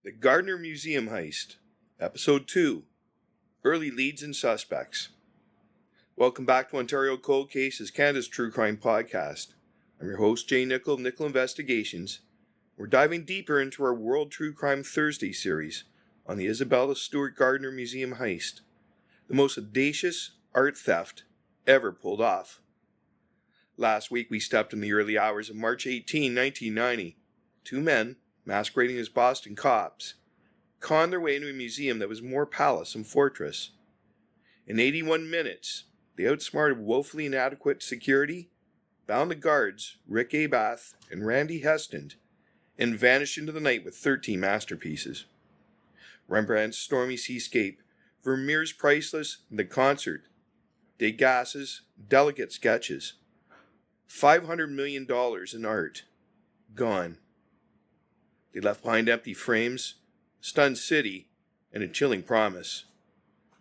The Gardner Museum Heist, Episode 2, Early Leads and Suspects. Welcome back to Ontario Cold Cases, Canada's true crime podcast. I'm your host, Jay Nickel of Nickel Investigations. We're diving deeper into our World True Crime Thursday series on the Isabella Stewart Gardner Museum Heist, the most audacious art theft ever pulled off. Last week we stepped in the early hours of March 18, 1990. Two men, masquerading as Boston cops, conned their way into a museum that was more palace than fortress. In 81 minutes, they outsmarted woefully inadequate security, bound the guards, Rick Abath and Randy Heston, and vanished into the night with 13 masterpieces. Rembrandt's Stormy Seascape, Vermeer's Priceless, The Concert, Degas's Delicate Sketches. $500 million in art, gone. They left behind empty frames, a stunned city, and a chilling promise.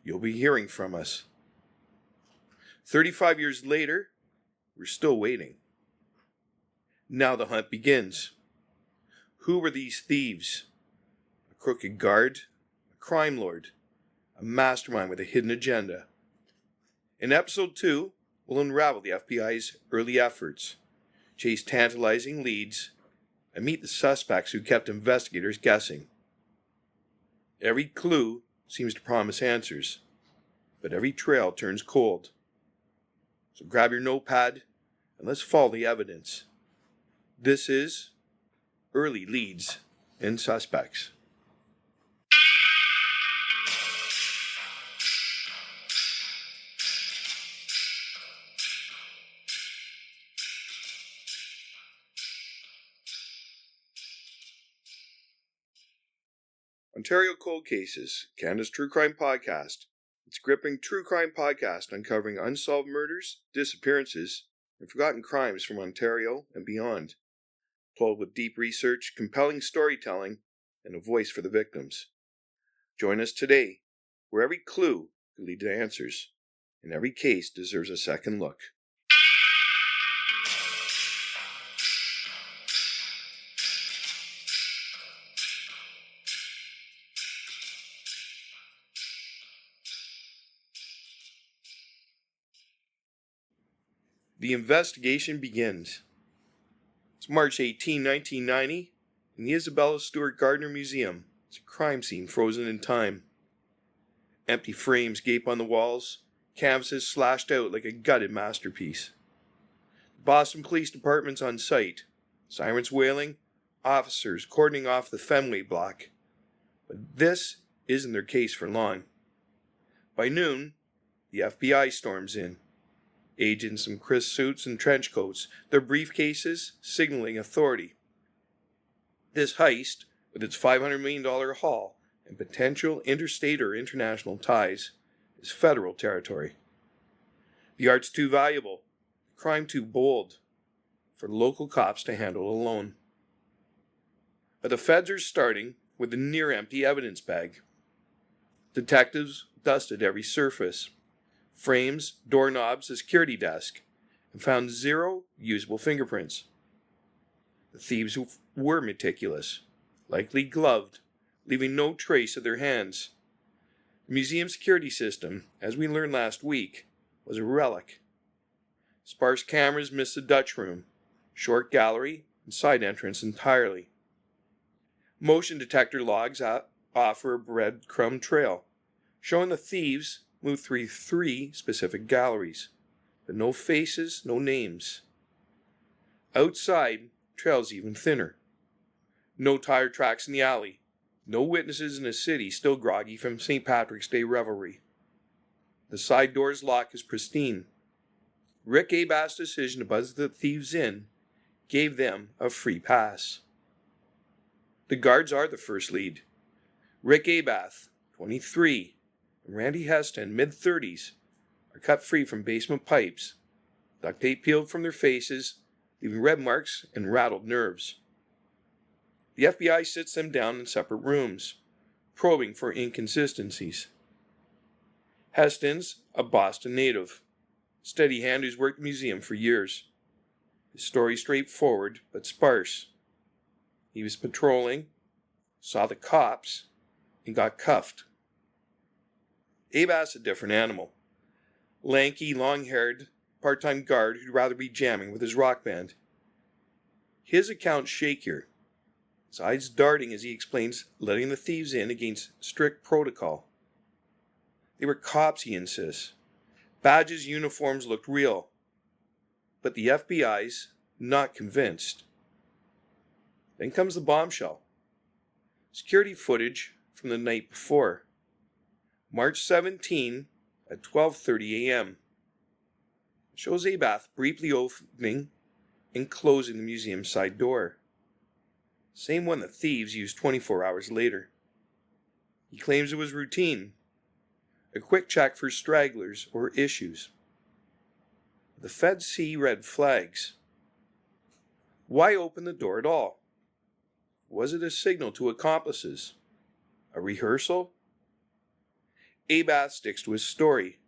You'll be hearing from us. 35 years later, we're still waiting. Now the hunt begins. Who were these thieves? A crooked guard, a crime lord, a mastermind with a hidden agenda. In Episode 2, we'll unravel the FBI's early efforts, chase tantalizing leads, and meet the suspects who kept investigators guessing. Every clue seems to promise answers, but every trail turns cold. So grab your notepad and let's follow the evidence. This is Early Leads and Suspects. Ontario Cold Cases, Canada's true crime podcast. It's a gripping true crime podcast uncovering unsolved murders, disappearances, and forgotten crimes from Ontario and beyond. Told with deep research, compelling storytelling, and a voice for the victims. Join us today, where every clue could lead to answers, and every case deserves a second look. The investigation begins. It's March 18, 1990, in the Isabella Stewart Gardner Museum. It's a crime scene frozen in time. Empty frames gape on the walls, canvases slashed out like a gutted masterpiece. The Boston Police Department's on site, sirens wailing, officers cordoning off the Fenway block. But this isn't their case for long. By noon, the FBI storms in. Agents in crisp suits and trench coats, their briefcases signaling authority. This heist, with its $500 million haul and potential interstate or international ties, is federal territory. The art's too valuable, crime too bold, for local cops to handle alone. But the feds are starting with a near-empty evidence bag. Detectives dusted every surface. Frames, doorknobs, a security desk, and found 0 usable fingerprints. The thieves were meticulous, likely gloved, leaving no trace of their hands. The museum security system, as we learned last week, was a relic. Sparse cameras missed the Dutch room, short gallery, and side entrance entirely. Motion detector logs offer a breadcrumb trail, showing the thieves moved through 3 specific galleries, but no faces, no names. Outside, trails even thinner. No tire tracks in the alley. No witnesses in a city still groggy from St. Patrick's Day revelry. The side door's lock is pristine. Rick Abath's decision to buzz the thieves in gave them a free pass. The guards are the first lead. Rick Abath, 23, and Randy Heston, mid-30s, are cut free from basement pipes, duct tape peeled from their faces, leaving red marks and rattled nerves. The FBI sits them down in separate rooms, probing for inconsistencies. Heston's a Boston native, steady hand who's worked the museum for years. His story straightforward but sparse. He was patrolling, saw the cops, and got cuffed. Abath's a different animal. Lanky, long-haired, part-time guard who'd rather be jamming with his rock band. His account's shakier, his eyes darting as he explains letting the thieves in against strict protocol. They were cops, he insists. Badges, uniforms looked real. But the FBI's not convinced. Then comes the bombshell. Security footage from the night before. March 17 at 12:30 a.m. It shows Abath briefly opening and closing the museum's side door. Same one the thieves used 24 hours later. He claims it was routine. A quick check for stragglers or issues. The feds see red flags. Why open the door at all? Was it a signal to accomplices? A rehearsal? Abath sticks to his story,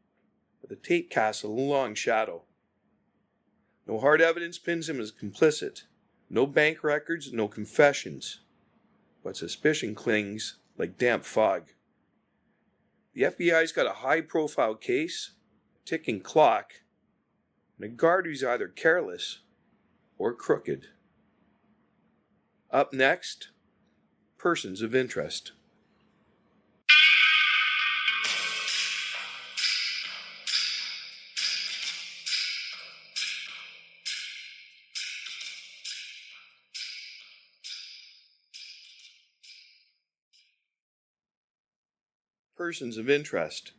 but the tape casts a long shadow. No hard evidence pins him as complicit. No bank records, no confessions. But suspicion clings like damp fog. The FBI's got a high-profile case, a ticking clock, and a guard who's either careless or crooked. Up next, persons of interest. Persons of interest.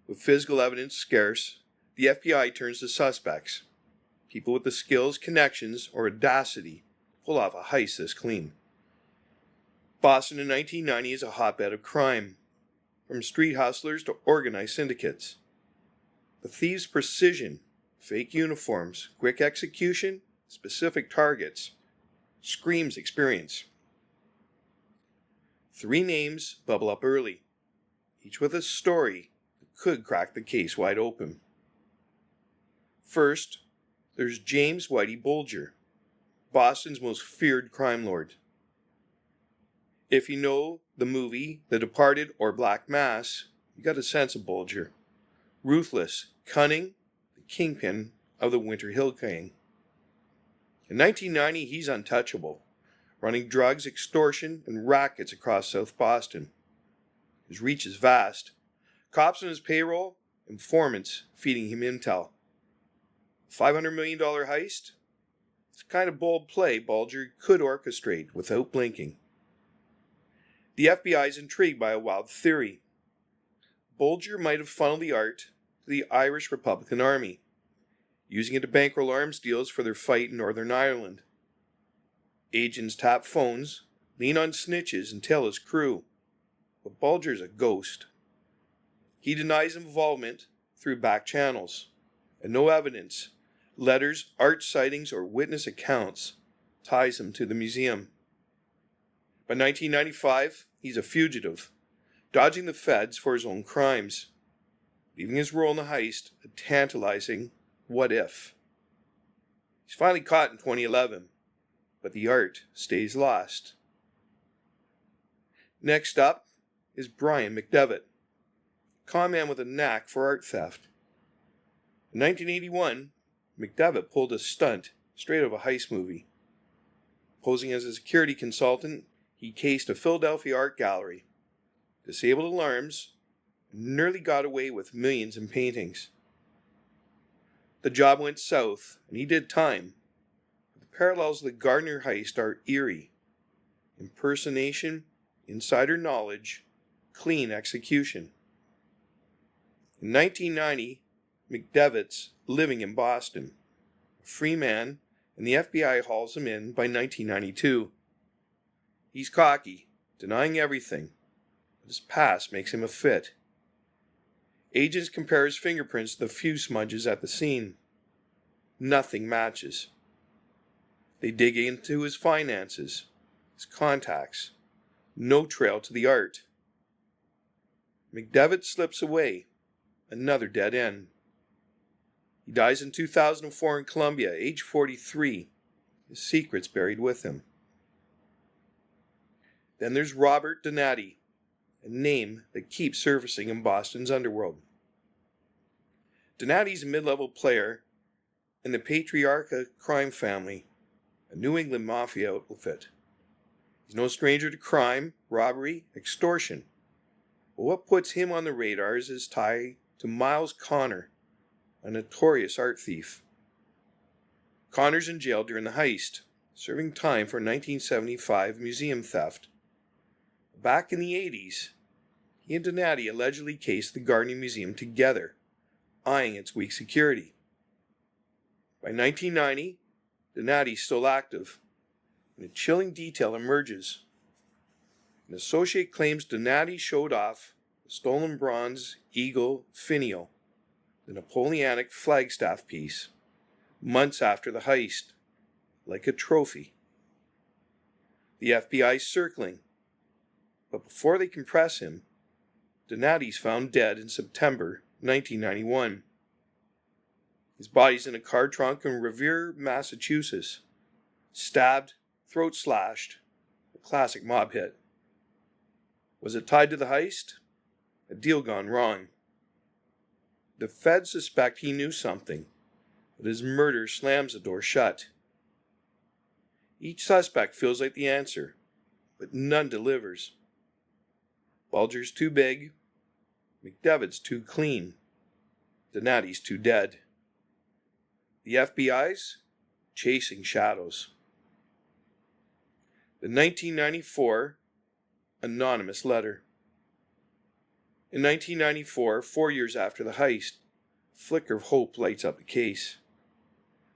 With physical evidence scarce, the FBI turns to suspects, people with the skills, connections, or audacity to pull off a heist this clean. Boston in 1990 is a hotbed of crime, from street hustlers to organized syndicates. The thieves' precision, fake uniforms, quick execution, specific targets, screams experience. 3 names bubble up early, each with a story that could crack the case wide open. First, there's James Whitey Bulger, Boston's most feared crime lord. If you know the movie The Departed or Black Mass, you got a sense of Bulger. Ruthless, cunning, the kingpin of the Winter Hill Gang. In 1990, he's untouchable, running drugs, extortion, and rackets across South Boston. His reach is vast. Cops on his payroll, informants feeding him intel. $500 million heist? It's a kind of bold play Bulger could orchestrate without blinking. The FBI is intrigued by a wild theory. Bulger might have funneled the art to the Irish Republican Army, using it to bankroll arms deals for their fight in Northern Ireland. Agents tap phones, lean on snitches, and tell his crew. But Bulger's a ghost. He denies involvement through back channels, and no evidence, letters, art sightings, or witness accounts ties him to the museum. By 1995, he's a fugitive, dodging the feds for his own crimes, leaving his role in the heist a tantalizing what if. He's finally caught in 2011, but the art stays lost. Next up is Brian McDevitt, a con man with a knack for art theft. In 1981, McDevitt pulled a stunt straight out of a heist movie. Posing as a security consultant, he cased a Philadelphia art gallery, disabled alarms, and nearly got away with millions in paintings. The job went south, and he did time. But the parallels of the Gardner heist are eerie. Impersonation, insider knowledge, clean execution. In 1990, McDevitt's living in Boston, a free man, and the FBI hauls him in by 1992. He's cocky, denying everything, but his past makes him a fit. Agents compare his fingerprints to the few smudges at the scene. Nothing matches. They dig into his finances, his contacts. No trail to the art. McDevitt slips away. Another dead end. He dies in 2004 in Colombia, age 43. His secret's buried with him. Then there's Robert Donati, a name that keeps surfacing in Boston's underworld. Donati's a mid-level player in the Patriarcha crime family, a New England mafia outfit. He's no stranger to crime, robbery, extortion. But what puts him on the radar is his tie to Miles Connor, a notorious art thief. Connor's in jail during the heist, serving time for 1975 museum theft. Back in the 80s, he and Donati allegedly cased the Gardner Museum together, eyeing its weak security. By 1990, Donati's still active, and a chilling detail emerges. An associate claims Donati showed off the stolen bronze eagle finial, the Napoleonic flagstaff piece, months after the heist, like a trophy. The FBI's circling, but before they can press him, Donati's found dead in September 1991. His body's in a car trunk in Revere, Massachusetts. Stabbed, throat slashed, a classic mob hit. Was it tied to the heist? A deal gone wrong. The feds suspect he knew something, but his murder slams the door shut. Each suspect feels like the answer, but none delivers. Bulger's too big, McDevitt's too clean, Donati's too dead. The FBI's chasing shadows. The 1994 anonymous letter. In 1994, 4 years after the heist, a flicker of hope lights up the case.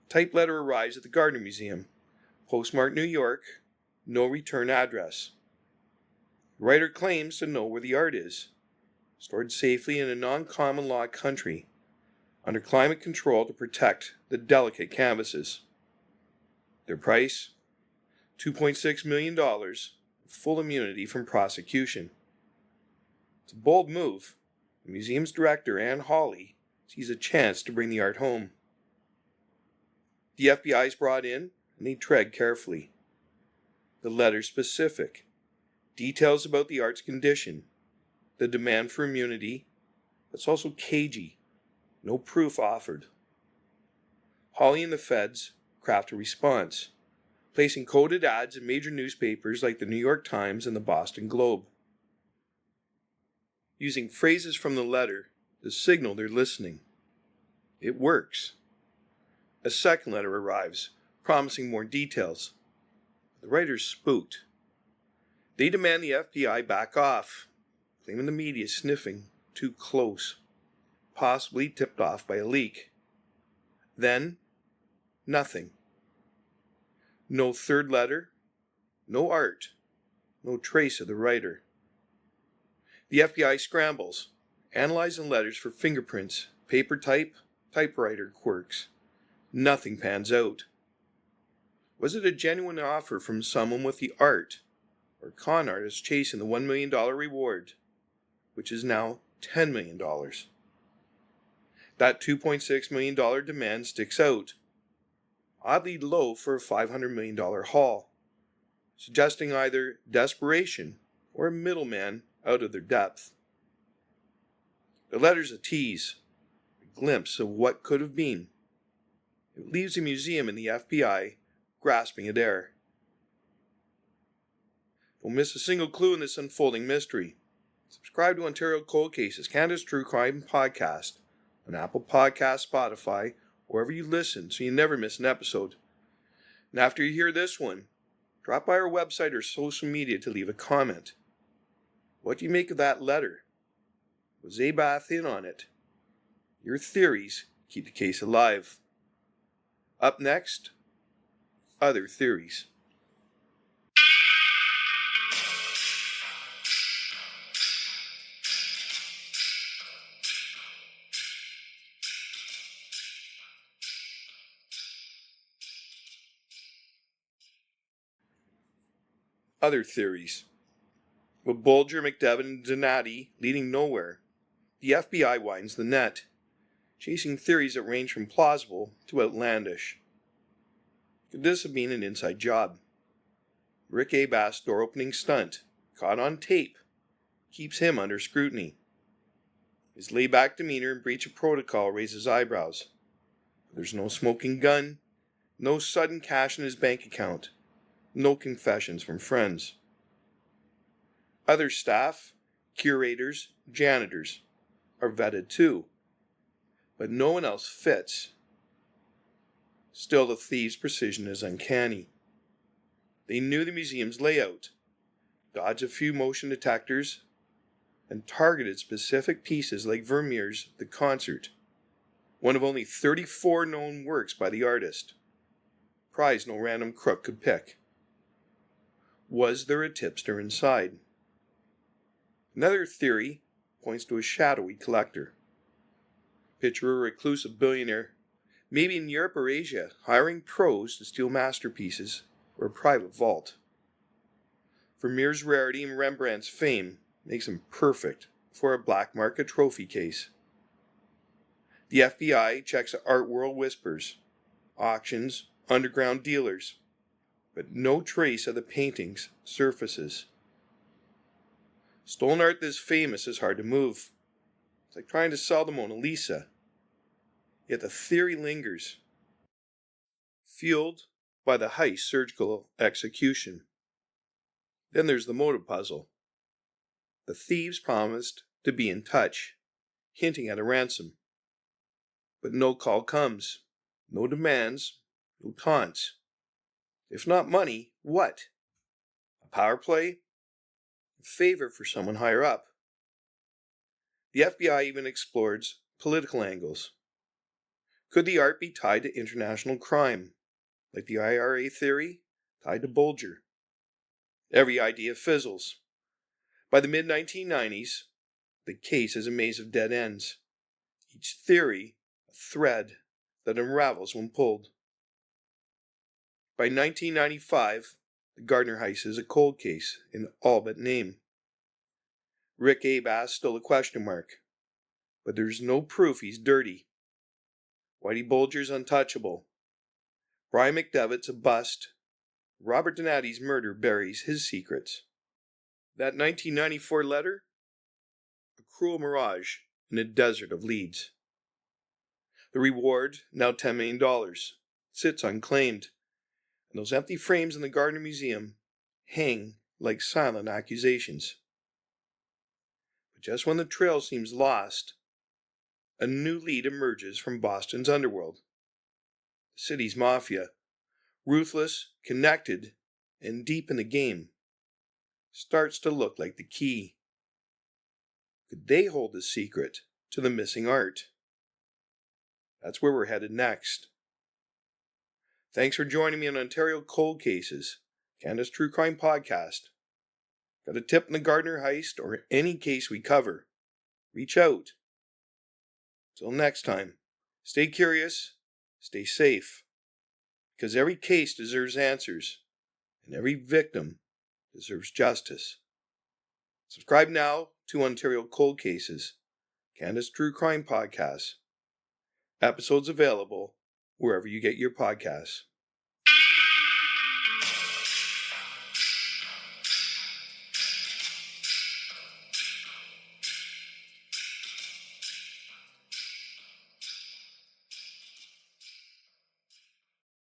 Typed letter arrives at the Gardner Museum. Postmarked New York, no return address. The writer claims to know where the art is, stored safely in a non-common law country, under climate control to protect the delicate canvases. Their price? $2.6 million, full immunity from prosecution. It's a bold move. The museum's director, Ann Hawley, sees a chance to bring the art home. The FBI is brought in, and they tread carefully. The letter's specific. Details about the art's condition. The demand for immunity. It's also cagey. No proof offered. Hawley and the feds craft a response, placing coded ads in major newspapers like the New York Times and the Boston Globe. Using phrases from the letter to signal they're listening. It works. A second letter arrives, promising more details. The writer's spooked. They demand the FBI back off, claiming the media is sniffing too close, possibly tipped off by a leak. Then, nothing. No third letter, no art, no trace of the writer. The FBI scrambles, analyzing letters for fingerprints, paper type, typewriter quirks. Nothing pans out. Was it a genuine offer from someone with the art, or con artists chasing the $1 million reward, which is now $10 million? That $2.6 million demand sticks out, oddly low for a $500 million haul, suggesting either desperation or a middleman out of their depth. The letter's a tease, a glimpse of what could have been. It leaves the museum and the FBI grasping at air. Don't miss a single clue in this unfolding mystery. Subscribe to Ontario Cold Cases, Canada's True Crime Podcast, on Apple Podcasts, Spotify, wherever you listen, so you never miss an episode. And after you hear this one, drop by our website or social media to leave a comment. What do you make of that letter? Was Abath in on it? Your theories keep the case alive. Up next, other theories. Other theories. With Bulger, McDevitt, and Donati leading nowhere, the FBI widens the net, chasing theories that range from plausible to outlandish. Could this have been an inside job? Rick Abath's door-opening stunt, caught on tape, keeps him under scrutiny. His laid-back demeanor and breach of protocol raises eyebrows. There's no smoking gun, no sudden cash in his bank account, no confessions from friends. Other staff, curators, janitors are vetted too, but no one else fits. Still, the thieves' precision is uncanny. They knew the museum's layout, dodged a few motion detectors, and targeted specific pieces like Vermeer's The Concert, one of only 34 known works by the artist. Prize no random crook could pick. Was there a tipster inside? Another theory points to a shadowy collector. Picture a reclusive billionaire, maybe in Europe or Asia, hiring pros to steal masterpieces or a private vault. Vermeer's rarity and Rembrandt's fame makes him perfect for a black market trophy case. The FBI checks art world whispers, auctions, underground dealers, but no trace of the paintings surfaces. Stolen art this famous is hard to move. It's like trying to sell the Mona Lisa. Yet the theory lingers, fueled by the heist surgical execution. Then there's the motive puzzle. The thieves promised to be in touch, hinting at a ransom. But no call comes, no demands, no taunts. If not money, what? A power play? A favor for someone higher up? The FBI even explores political angles. Could the art be tied to international crime, like the IRA theory tied to Bulger? Every idea fizzles. By the mid-1990s, the case is a maze of dead ends. Each theory, a thread that unravels when pulled. By 1995, the Gardner heist is a cold case in all but name. Rick Abass still a question mark, but there's no proof he's dirty. Whitey Bulger's untouchable. Brian McDevitt's a bust. Robert Donati's murder buries his secrets. That 1994 letter? A cruel mirage in a desert of leads. The reward, now $10 million, sits unclaimed, and those empty frames in the Gardner Museum hang like silent accusations. But just when the trail seems lost, a new lead emerges from Boston's underworld. The city's mafia, ruthless, connected, and deep in the game, starts to look like the key. Could they hold the secret to the missing art? That's where we're headed next. Thanks for joining me on Ontario Cold Cases, Canada's True Crime Podcast. Got a tip in the Gardner heist or any case we cover? Reach out. Till next time, stay curious, stay safe, because every case deserves answers, and every victim deserves justice. Subscribe now to Ontario Cold Cases, Canada's True Crime Podcast. Episodes available wherever you get your podcasts.